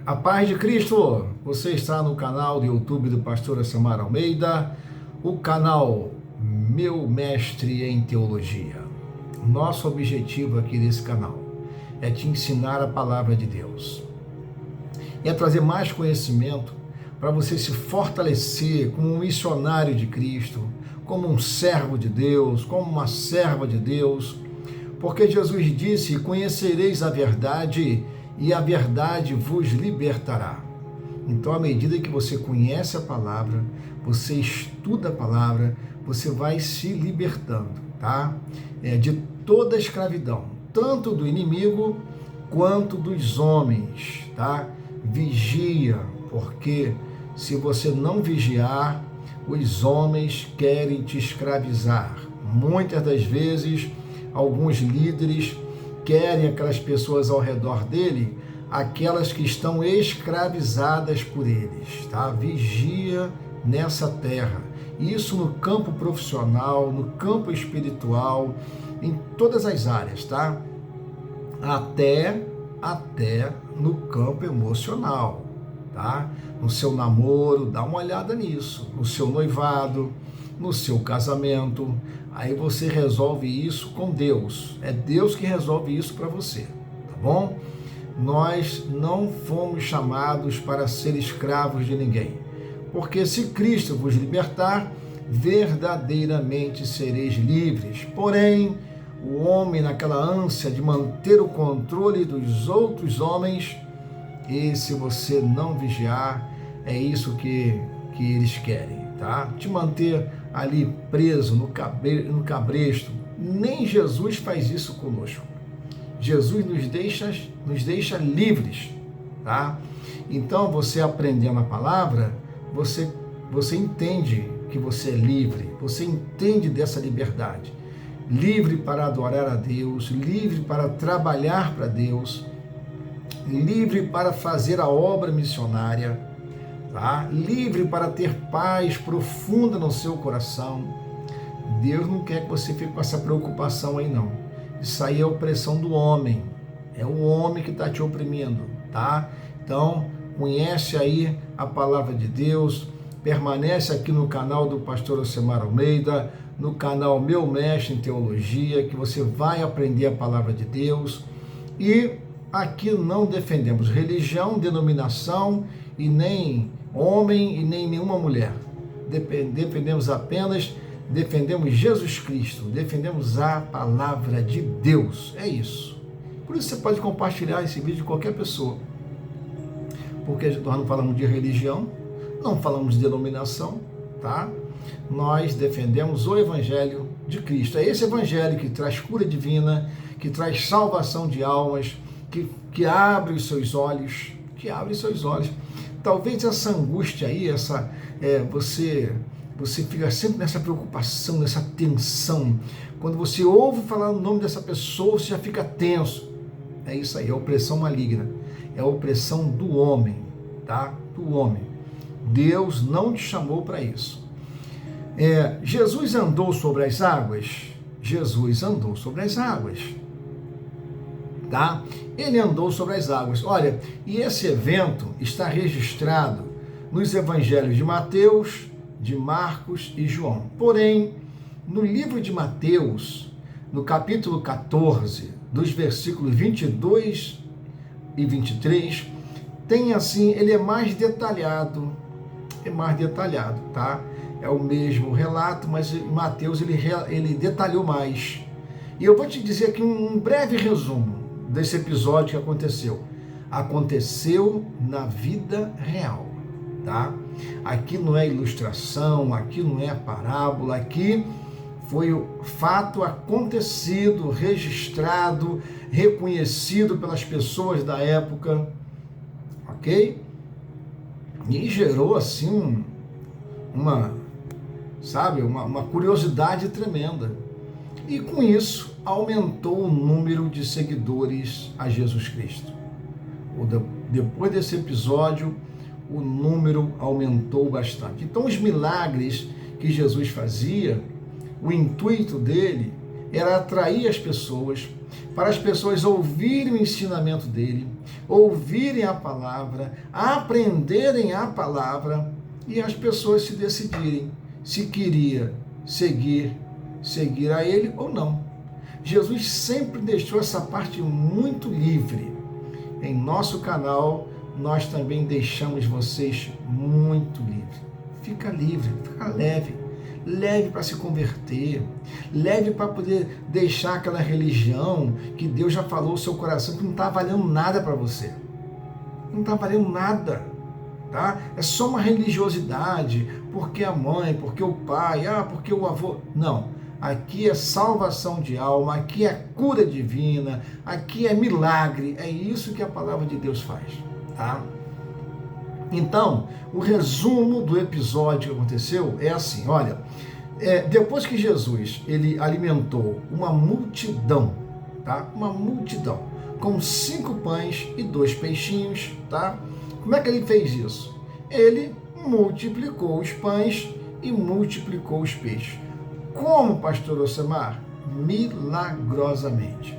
A paz de Cristo, você está no canal do YouTube do pastor Samara Almeida, o canal Meu Mestre em Teologia. Nosso objetivo aqui nesse canal é te ensinar a palavra de Deus. É trazer mais conhecimento para você se fortalecer como um missionário de Cristo, como um servo de Deus, como uma serva de Deus, porque Jesus disse: conhecereis a verdade e a verdade vos libertará. Então, à medida que você conhece a palavra, você estuda a palavra, você vai se libertando, tá? De toda a escravidão, tanto do inimigo quanto dos homens, tá? Vigia, porque se você não vigiar, os homens querem te escravizar. Muitas das vezes, alguns líderes querem aquelas pessoas ao redor dele, aquelas que estão escravizadas por eles, tá? Vigia nessa terra. Isso no campo profissional, no campo espiritual, em todas as áreas, tá? Até no campo emocional, tá? No seu namoro, dá uma olhada nisso, no seu noivado, no seu casamento. Aí você resolve isso com Deus. É Deus que resolve isso para você, tá bom? Nós não fomos chamados para ser escravos de ninguém. Porque se Cristo vos libertar, verdadeiramente sereis livres. Porém, o homem, naquela ânsia de manter o controle dos outros homens, e se você não vigiar, é isso que eles querem, tá? Te manter ali preso no cabresto. Nem Jesus faz isso conosco. Jesus nos deixa livres, tá? Então, você aprendendo a palavra, você entende que você é livre, você entende dessa liberdade. Livre para adorar a Deus, livre para trabalhar para Deus, livre para fazer a obra missionária, tá? Livre para ter paz profunda no seu coração. Deus não quer que você fique com essa preocupação aí, não. Isso aí é opressão do homem. É o homem que está te oprimindo, tá? Então, conhece aí a palavra de Deus, permanece aqui no canal do pastor Samara Almeida, no canal Meu Mestre em Teologia, que você vai aprender a palavra de Deus. E aqui não defendemos religião, denominação, e nem homem e nem nenhuma mulher. Defendemos Jesus Cristo, defendemos a palavra de Deus. É isso. Por isso você pode compartilhar esse vídeo com qualquer pessoa. Porque nós não falamos de religião, não falamos de denominação, tá? Nós defendemos o Evangelho de Cristo. É esse Evangelho que traz cura divina, que traz salvação de almas, que abre os seus olhos, Talvez essa angústia aí, você fica sempre nessa preocupação, nessa tensão. Quando você ouve falar o nome dessa pessoa, você já fica tenso. É isso aí, é opressão maligna. É a opressão do homem, tá? Do homem. Deus não te chamou para isso. Jesus andou sobre as águas? Jesus andou sobre as águas, tá? Ele andou sobre as águas. Olha, e esse evento está registrado nos evangelhos de Mateus, de Marcos e João. Porém, no livro de Mateus, no capítulo 14, dos versículos 22 e 23, tem assim, ele é mais detalhado, tá? É o mesmo relato, mas Mateus ele detalhou mais. E eu vou te dizer aqui um breve resumo desse episódio que aconteceu. Aconteceu na vida real, tá? Aqui não é ilustração, aqui não é parábola, aqui foi o fato acontecido, registrado, reconhecido pelas pessoas da época, ok? E gerou assim uma curiosidade tremenda. E com isso aumentou o número de seguidores a Jesus Cristo. Depois desse episódio, o número aumentou bastante. Então, os milagres que Jesus fazia, o intuito dele era atrair as pessoas para as pessoas ouvirem o ensinamento dele, ouvirem a palavra, aprenderem a palavra e as pessoas se decidirem se queria seguir a ele ou não. Jesus sempre deixou essa parte muito livre. Em nosso canal, nós também deixamos vocês muito livres. Fica livre, fica leve. Leve para se converter, leve para poder deixar aquela religião que Deus já falou no seu coração que não está valendo nada para você. Não está valendo nada, tá? É só uma religiosidade, porque a mãe, porque o pai, porque o avô. Não, aqui é salvação de alma, aqui é cura divina, aqui é milagre, é isso que a palavra de Deus faz, tá? Então, o resumo do episódio que aconteceu é assim, olha, depois que Jesus, ele alimentou uma multidão, tá? Uma multidão, com 5 pães e 2 peixinhos, tá? Como é que ele fez isso? Ele multiplicou os pães e multiplicou os peixes. Como, pastor Osemar? Milagrosamente,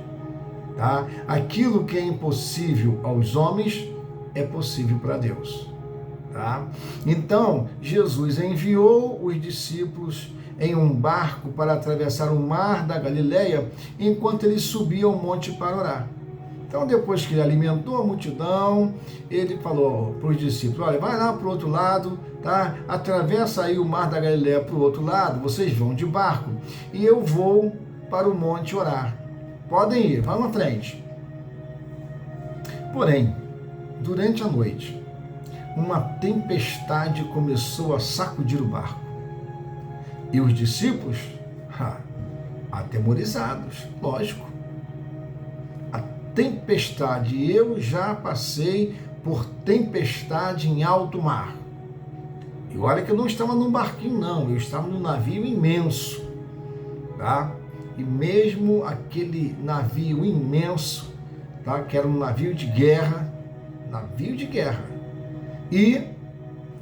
tá? Aquilo que é impossível aos homens é possível para Deus. Tá? Então, Jesus enviou os discípulos em um barco para atravessar o mar da Galileia, enquanto ele subia ao monte para orar. Então, depois que ele alimentou a multidão, ele falou para os discípulos, olha, vai lá para o outro lado, tá? Atravessa aí o mar da Galileia para o outro lado, vocês vão de barco, e eu vou para o monte orar. Podem ir, vão à frente. Porém, durante a noite, uma tempestade começou a sacudir o barco. E os discípulos, atemorizados, lógico. A tempestade, eu já passei por tempestade em alto mar. E olha que eu não estava num barquinho, não, eu estava num navio imenso, tá? E mesmo aquele navio imenso, tá? Que era um navio de guerra, e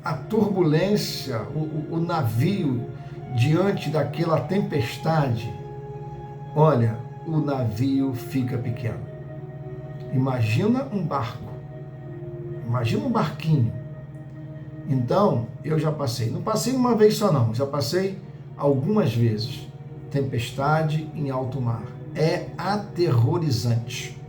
a turbulência, o navio diante daquela tempestade, olha, o navio fica pequeno. Imagina um barco, imagina um barquinho. Então, eu já passei, não passei uma vez só não, já passei algumas vezes. Tempestade em alto mar. É aterrorizante.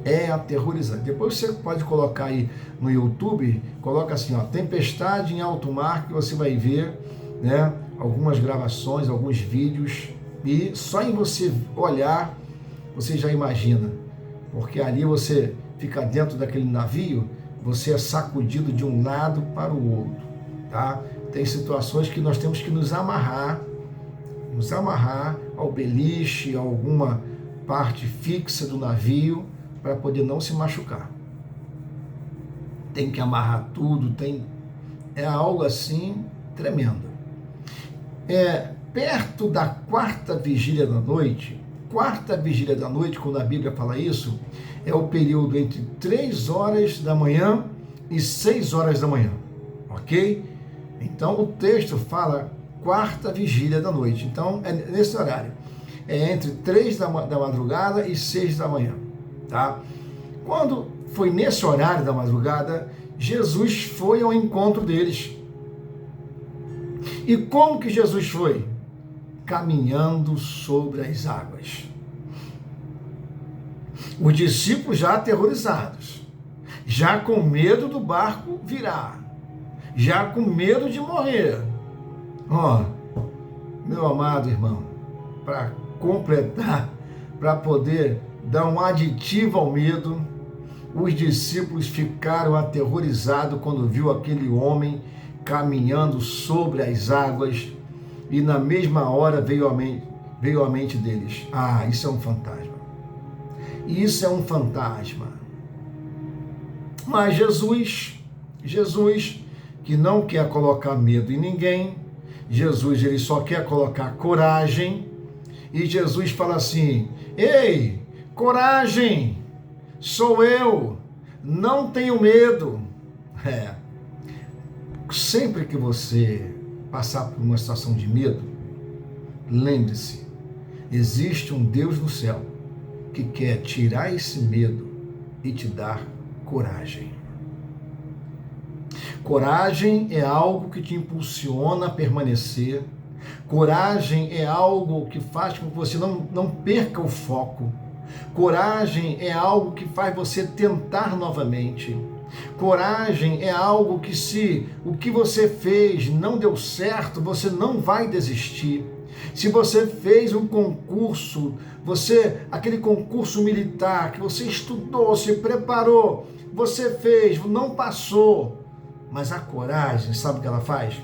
É aterrorizante. Depois você pode colocar aí no YouTube, coloca assim, tempestade em alto mar, que você vai ver, né, algumas gravações, alguns vídeos, e só em você olhar, você já imagina, porque ali você fica dentro daquele navio, você é sacudido de um lado para o outro, tá? Tem situações que nós temos que nos amarrar ao beliche, a alguma parte fixa do navio, para poder não se machucar. Tem que amarrar tudo, é algo assim tremendo. Perto da quarta vigília da noite, quando a Bíblia fala isso, é o período entre 3 horas da manhã e 6 horas da manhã, ok? Então o texto fala quarta vigília da noite, então é nesse horário, é entre 3 da madrugada e 6 da manhã. Tá? Quando foi nesse horário da madrugada, Jesus foi ao encontro deles. E como que Jesus foi? Caminhando sobre as águas. Os discípulos já aterrorizados, já com medo do barco virar, já com medo de morrer. Meu amado irmão, para completar, para poder dar um aditivo ao medo, os discípulos ficaram aterrorizados quando viu aquele homem caminhando sobre as águas, e na mesma hora veio à mente deles, isso é um fantasma. Isso é um fantasma. Mas Jesus, que não quer colocar medo em ninguém, Jesus, ele só quer colocar coragem, e Jesus fala assim, ei, coragem, sou eu, não tenho medo. Sempre que você passar por uma situação de medo, lembre-se, existe um Deus no céu que quer tirar esse medo e te dar coragem. Coragem é algo que te impulsiona a permanecer. Coragem é algo que faz com que você não perca o foco. Coragem é algo que faz você tentar novamente. Coragem é algo que, se o que você fez não deu certo, você não vai desistir. Se você fez um concurso, aquele concurso militar que você estudou, se preparou, você fez, não passou, mas a coragem, sabe o que ela faz?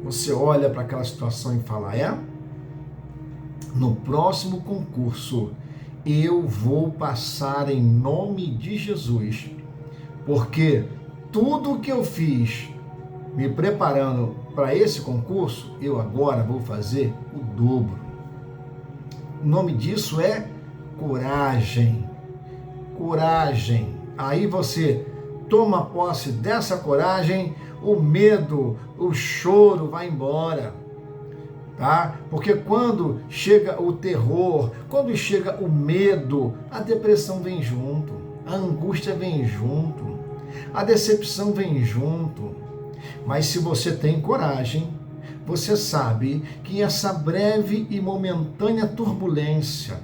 Você olha para aquela situação e fala: no próximo concurso eu vou passar em nome de Jesus, porque tudo que eu fiz me preparando para esse concurso, eu agora vou fazer o dobro. O nome disso é coragem. Coragem. Aí você toma posse dessa coragem, o medo, o choro vai embora, tá? Porque quando chega o terror, quando chega o medo, a depressão vem junto, a angústia vem junto, a decepção vem junto. Mas se você tem coragem, você sabe que essa breve e momentânea turbulência,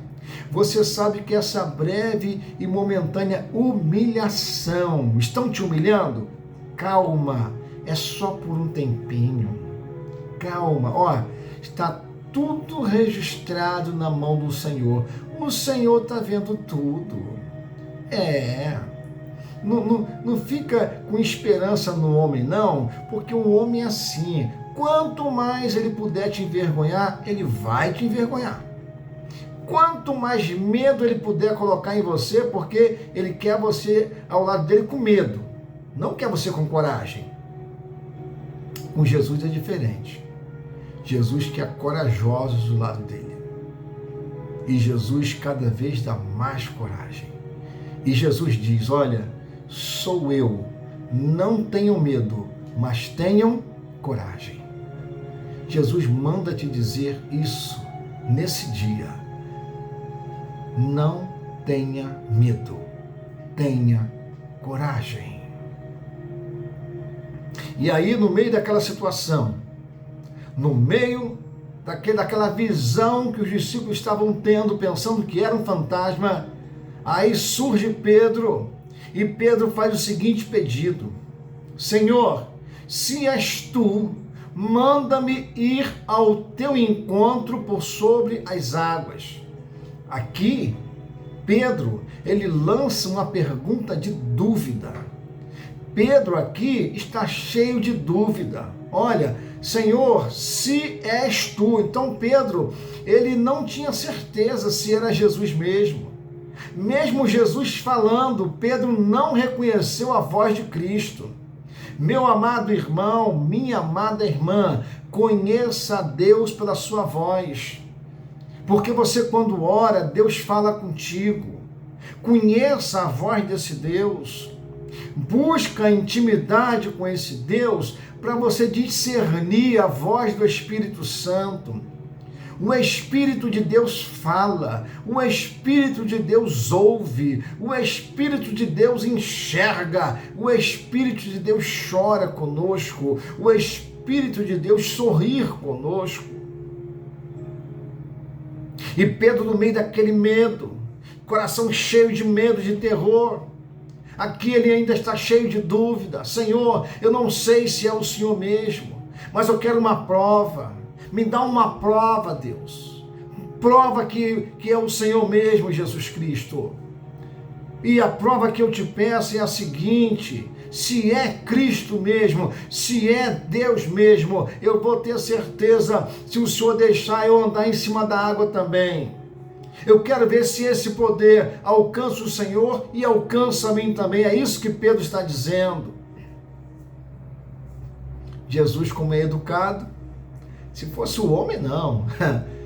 você sabe que essa breve e momentânea humilhação, estão te humilhando? Calma, é só por um tempinho. Calma, está tudo registrado na mão do Senhor. O Senhor está vendo tudo. Não fica com esperança no homem, não, porque o homem é assim. Quanto mais ele puder te envergonhar, ele vai te envergonhar. Quanto mais medo ele puder colocar em você, porque ele quer você ao lado dele com medo, não quer você com coragem. Com Jesus é diferente. Jesus quer corajosos do lado dele. E Jesus cada vez dá mais coragem. E Jesus diz: olha, sou eu, não tenham medo, mas tenham coragem. Jesus manda te dizer isso nesse dia. Não tenha medo, tenha coragem. E aí, no meio daquela situação, no meio daquela visão que os discípulos estavam tendo, pensando que era um fantasma, aí surge Pedro, e Pedro faz o seguinte pedido: Senhor, se és tu, manda-me ir ao teu encontro por sobre as águas. Aqui, Pedro, ele lança uma pergunta de dúvida. Pedro aqui está cheio de dúvida. Olha, Senhor, se és tu. Então Pedro, ele não tinha certeza se era Jesus mesmo. Mesmo Jesus falando, Pedro não reconheceu a voz de Cristo. Meu amado irmão, minha amada irmã, conheça a Deus pela sua voz. Porque você, quando ora, Deus fala contigo. Conheça a voz desse Deus. Busca intimidade com esse Deus para você discernir a voz do Espírito Santo. O Espírito de Deus fala, o Espírito de Deus ouve, o Espírito de Deus enxerga, o Espírito de Deus chora conosco, o Espírito de Deus sorrir conosco. E Pedro, no meio daquele medo, coração cheio de medo, de terror, aqui ele ainda está cheio de dúvida. Senhor, eu não sei se é o Senhor mesmo, mas eu quero uma prova. Me dá uma prova, Deus. Prova que é o Senhor mesmo, Jesus Cristo. E a prova que eu te peço é a seguinte: se é Cristo mesmo, se é Deus mesmo, eu vou ter certeza se o Senhor deixar eu andar em cima da água também. Eu quero ver se esse poder alcança o Senhor e alcança a mim também. É isso que Pedro está dizendo. Jesus, como é educado, se fosse o homem, não.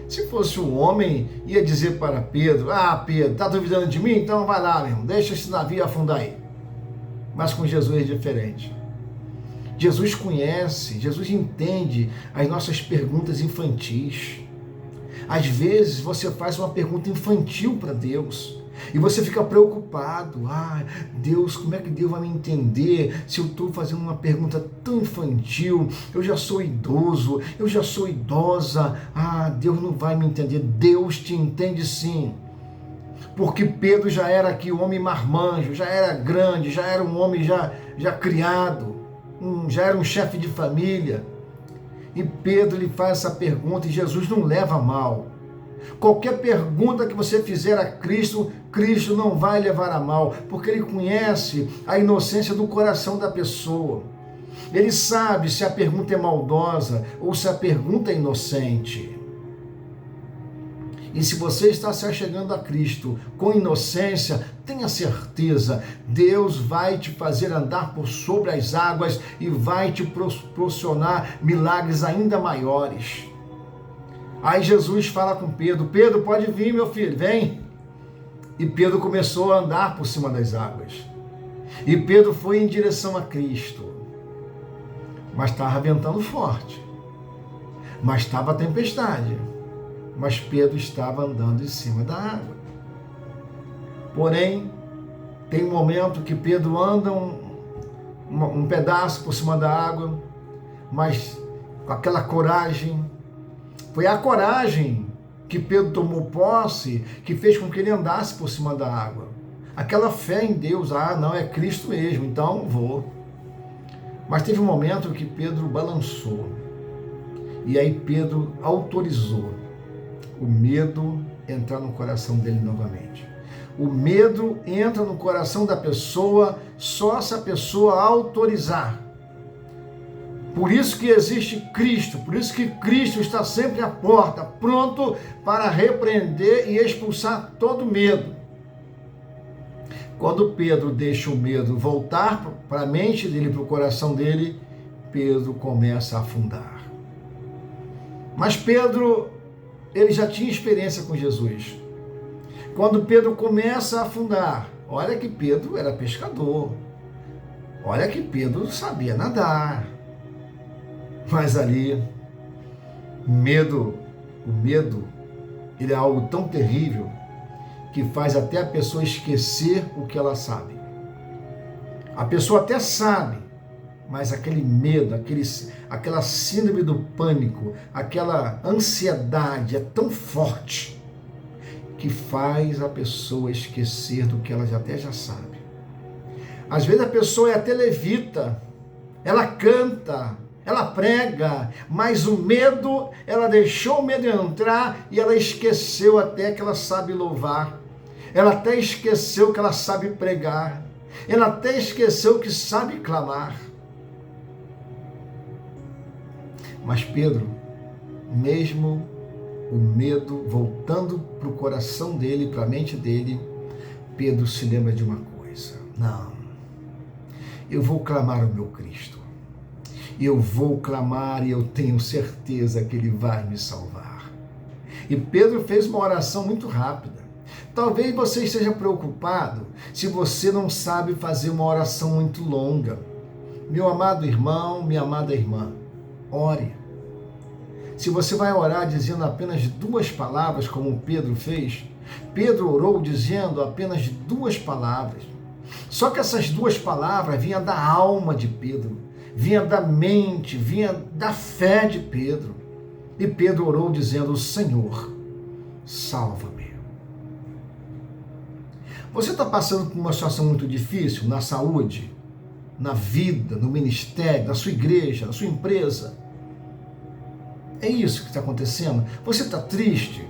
Se fosse o homem, ia dizer para Pedro: Pedro, está duvidando de mim? Então vai lá, meu irmão, deixa esse navio afundar aí. Mas com Jesus é diferente. Jesus conhece, Jesus entende as nossas perguntas infantis. Às vezes você faz uma pergunta infantil para Deus. E você fica preocupado. Deus, como é que Deus vai me entender se eu estou fazendo uma pergunta tão infantil? Eu já sou idoso, eu já sou idosa. Deus não vai me entender. Deus te entende sim. Porque Pedro já era aqui um homem marmanjo, já era grande, já era um homem já criado, já era um chefe de família. E Pedro lhe faz essa pergunta e Jesus não leva a mal. Qualquer pergunta que você fizer a Cristo, Cristo não vai levar a mal, porque Ele conhece a inocência do coração da pessoa. Ele sabe se a pergunta é maldosa ou se a pergunta é inocente. E se você está se achegando a Cristo com inocência, tenha certeza, Deus vai te fazer andar por sobre as águas e vai te proporcionar milagres ainda maiores. Aí Jesus fala com Pedro: Pedro, pode vir, meu filho, vem. E Pedro começou a andar por cima das águas. E Pedro foi em direção a Cristo. Mas estava ventando forte. Mas estava tempestade. Mas Pedro estava andando em cima da água. Porém, tem um momento que Pedro anda um pedaço por cima da água, mas com aquela coragem. Foi a coragem que Pedro tomou posse que fez com que ele andasse por cima da água. Aquela fé em Deus, não, é Cristo mesmo, então vou. Mas teve um momento que Pedro balançou. E aí Pedro autorizou o medo entrar no coração dele novamente. O medo entra no coração da pessoa só se a pessoa autorizar. Por isso que existe Cristo, por isso que Cristo está sempre à porta, pronto para repreender e expulsar todo medo. Quando Pedro deixa o medo voltar para a mente dele, para o coração dele, Pedro começa a afundar. Mas Pedro, ele já tinha experiência com Jesus. Quando Pedro começa a afundar, olha que Pedro era pescador, olha que Pedro sabia nadar. Mas ali, o medo, ele é algo tão terrível que faz até a pessoa esquecer o que ela sabe. A pessoa até sabe, mas aquele medo, aquela síndrome do pânico, aquela ansiedade é tão forte que faz a pessoa esquecer do que ela até já sabe. Às vezes a pessoa é até levita, ela canta, ela prega, mas o medo, ela deixou o medo entrar e ela esqueceu até que ela sabe louvar. Ela até esqueceu que ela sabe pregar. Ela até esqueceu que sabe clamar. Mas Pedro, mesmo o medo voltando para o coração dele, para a mente dele, Pedro se lembra de uma coisa: não, eu vou clamar ao meu Cristo. Eu vou clamar e eu tenho certeza que Ele vai me salvar. E Pedro fez uma oração muito rápida. Talvez você esteja preocupado se você não sabe fazer uma oração muito longa. Meu amado irmão, minha amada irmã, ore. Se você vai orar dizendo apenas 2 palavras, como Pedro fez, Pedro orou dizendo apenas 2 palavras. Só que essas 2 palavras vinham da alma de Pedro. Vinha da mente, vinha da fé de Pedro. E Pedro orou dizendo: Senhor, salva-me. Você está passando por uma situação muito difícil na saúde, na vida, no ministério, na sua igreja, na sua empresa? É isso que está acontecendo? Você está triste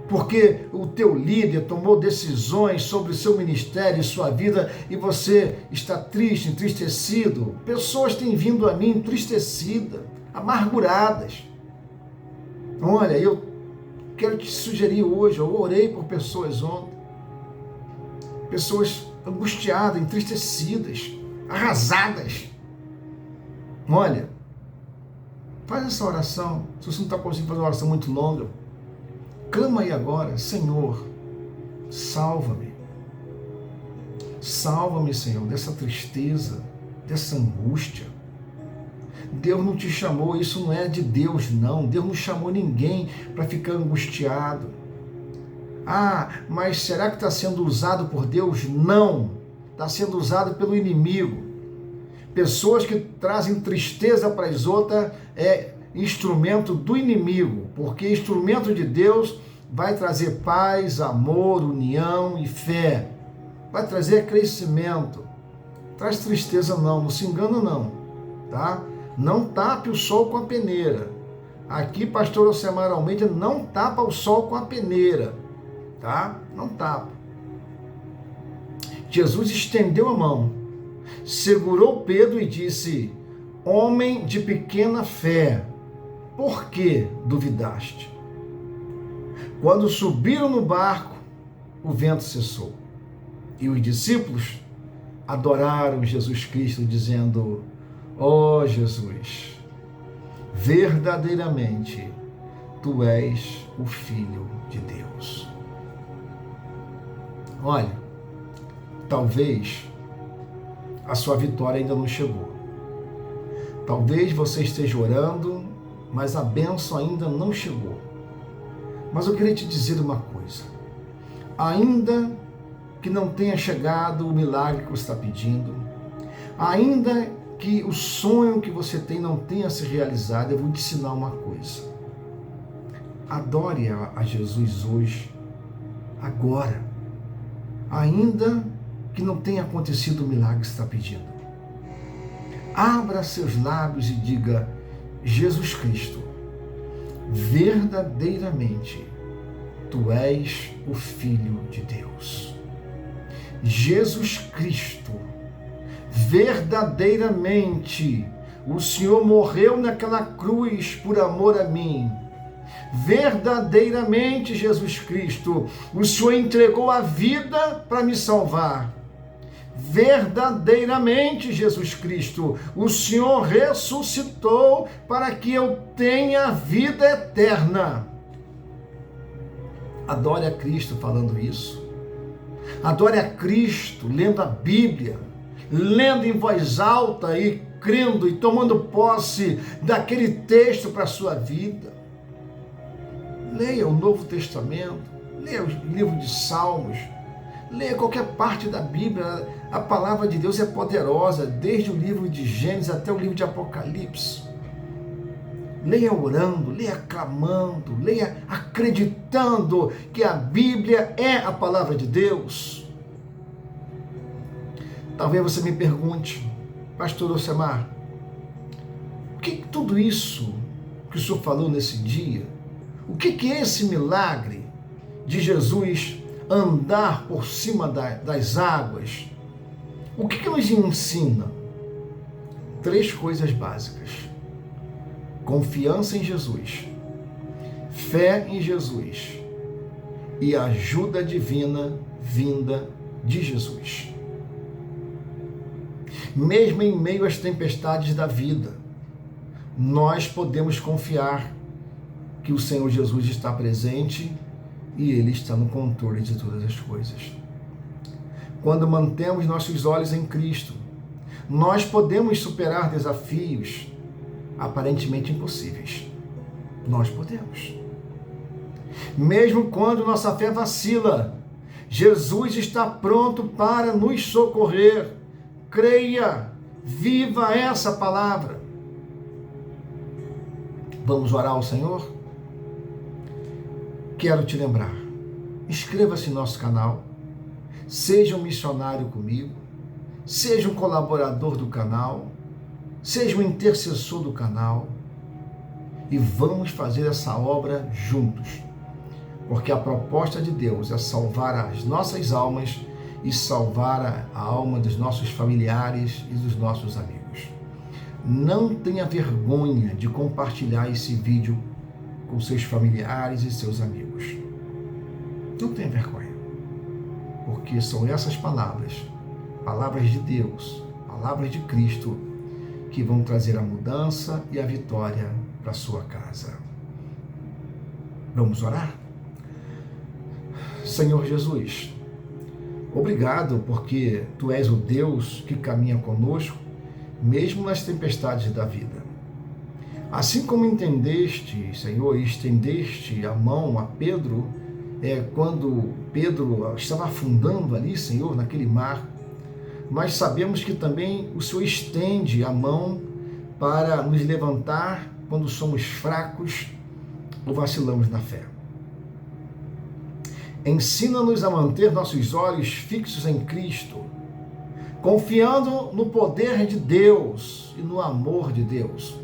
porque o teu líder tomou decisões sobre o seu ministério e sua vida e você está triste, entristecido? Pessoas têm vindo a mim entristecidas, amarguradas. Olha, eu quero te sugerir hoje, eu orei por pessoas ontem, pessoas angustiadas, entristecidas, arrasadas. Olha, faz essa oração. Se você não está conseguindo fazer uma oração muito longa, clama aí agora: Senhor, salva-me. Salva-me, Senhor, dessa tristeza, dessa angústia. Deus não te chamou, isso não é de Deus, não. Deus não chamou ninguém para ficar angustiado. Ah, mas será que está sendo usado por Deus? Não, está sendo usado pelo inimigo. Pessoas que trazem tristeza para as outras é instrumento do inimigo, porque instrumento de Deus vai trazer paz, amor, união e fé. Vai trazer crescimento. Traz tristeza não se engana não, tá? Não tape o sol com a peneira. Aqui, pastor Alcemar Almeida não tapa o sol com a peneira, tá? Não tapa. Jesus estendeu a mão, segurou Pedro e disse: homem de pequena fé, por que duvidaste? Quando subiram no barco, o vento cessou. E os discípulos adoraram Jesus Cristo, dizendo: ó Jesus, verdadeiramente tu és o Filho de Deus. Olha, talvez a sua vitória ainda não chegou. Talvez você esteja orando, mas a bênção ainda não chegou. Mas eu queria te dizer uma coisa. Ainda que não tenha chegado o milagre que você está pedindo, ainda que o sonho que você tem não tenha se realizado, eu vou te ensinar uma coisa. Adore a Jesus hoje, agora, ainda que não tenha acontecido o milagre que você está pedindo. Abra seus lábios e diga: Jesus Cristo, verdadeiramente, tu és o Filho de Deus. Jesus Cristo, verdadeiramente, o Senhor morreu naquela cruz por amor a mim. Verdadeiramente, Jesus Cristo, o Senhor entregou a vida para me salvar. Verdadeiramente, Jesus Cristo, o Senhor ressuscitou para que eu tenha vida eterna. Adore a Cristo falando isso. Adore a Cristo lendo a Bíblia, lendo em voz alta e crendo e tomando posse daquele texto para a sua vida. Leia o Novo Testamento, leia o livro de Salmos, leia qualquer parte da Bíblia. A palavra de Deus é poderosa, desde o livro de Gênesis até o livro de Apocalipse. Leia orando, leia clamando, leia acreditando que a Bíblia é a palavra de Deus. Talvez você me pergunte: pastor Alcemar, o que tudo isso que o senhor falou nesse dia, o que é esse milagre de Jesus andar por cima das águas? O que nos ensina? 3 coisas básicas: confiança em Jesus, fé em Jesus e ajuda divina vinda de Jesus. Mesmo em meio às tempestades da vida, nós podemos confiar que o Senhor Jesus está presente e Ele está no controle de todas as coisas. Quando mantemos nossos olhos em Cristo, nós podemos superar desafios aparentemente impossíveis. Nós podemos. Mesmo quando nossa fé vacila, Jesus está pronto para nos socorrer. Creia, viva essa palavra. Vamos orar ao Senhor? Quero te lembrar, inscreva-se no nosso canal, seja um missionário comigo, seja um colaborador do canal, seja um intercessor do canal e vamos fazer essa obra juntos, porque a proposta de Deus é salvar as nossas almas e salvar a alma dos nossos familiares e dos nossos amigos. Não tenha vergonha de compartilhar esse vídeo com seus familiares e seus amigos. Não tenha vergonha, porque são essas palavras, palavras de Deus, palavras de Cristo, que vão trazer a mudança e a vitória para a sua casa. Vamos orar? Senhor Jesus, obrigado porque Tu és o Deus que caminha conosco, mesmo nas tempestades da vida. Assim como entendeste, Senhor, e estendeste a mão a Pedro quando Pedro estava afundando ali, Senhor, naquele mar, mas sabemos que também o Senhor estende a mão para nos levantar quando somos fracos ou vacilamos na fé. Ensina-nos a manter nossos olhos fixos em Cristo, confiando no poder de Deus e no amor de Deus,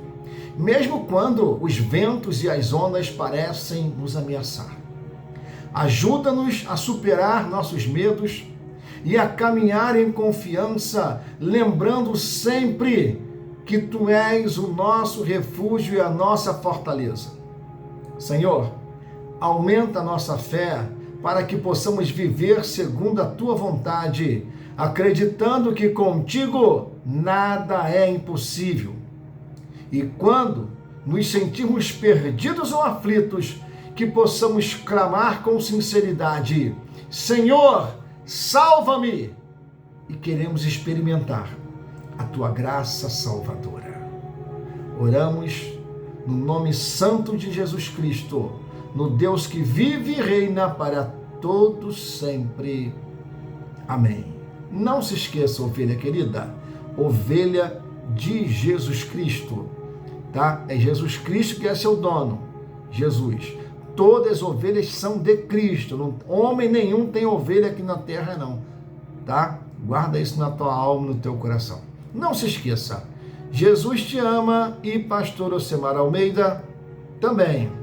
mesmo quando os ventos e as ondas parecem nos ameaçar. Ajuda-nos a superar nossos medos e a caminhar em confiança, lembrando sempre que Tu és o nosso refúgio e a nossa fortaleza. Senhor, aumenta a nossa fé para que possamos viver segundo a Tua vontade, acreditando que contigo nada é impossível. E quando nos sentirmos perdidos ou aflitos, que possamos clamar com sinceridade: Senhor, salva-me! E queremos experimentar a Tua graça salvadora. Oramos no nome santo de Jesus Cristo, no Deus que vive e reina para todos sempre. Amém. Não se esqueça, ovelha querida, ovelha de Jesus Cristo, tá? É Jesus Cristo que é seu dono, Jesus. Todas as ovelhas são de Cristo, homem nenhum tem ovelha aqui na terra não, tá? Guarda isso na tua alma, no teu coração. Não se esqueça, Jesus te ama e pastor Osemar Almeida também.